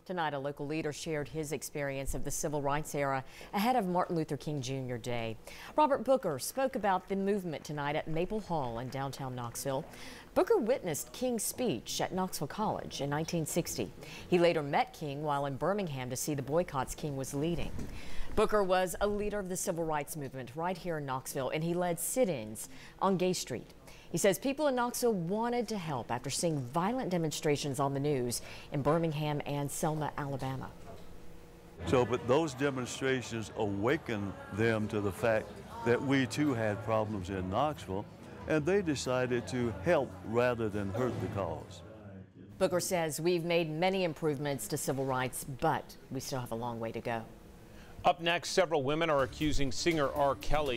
Tonight, a local leader shared his experience of the civil rights era ahead of Martin Luther King Jr. Day. Robert Booker spoke about the movement tonight at Maple Hall in downtown Knoxville. Booker witnessed King's speech at Knoxville College in 1960. He later met King while in Birmingham to see the boycotts King was leading. Booker was a leader of the civil rights movement right here in Knoxville, and he led sit-ins on Gay Street. He says people in Knoxville wanted to help after seeing violent demonstrations on the news in Birmingham and Selma, Alabama. But those demonstrations awakened them to the fact that we too had problems in Knoxville, and they decided to help rather than hurt the cause. Booker says we've made many improvements to civil rights, but we still have a long way to go. Up next, several women are accusing singer R. Kelly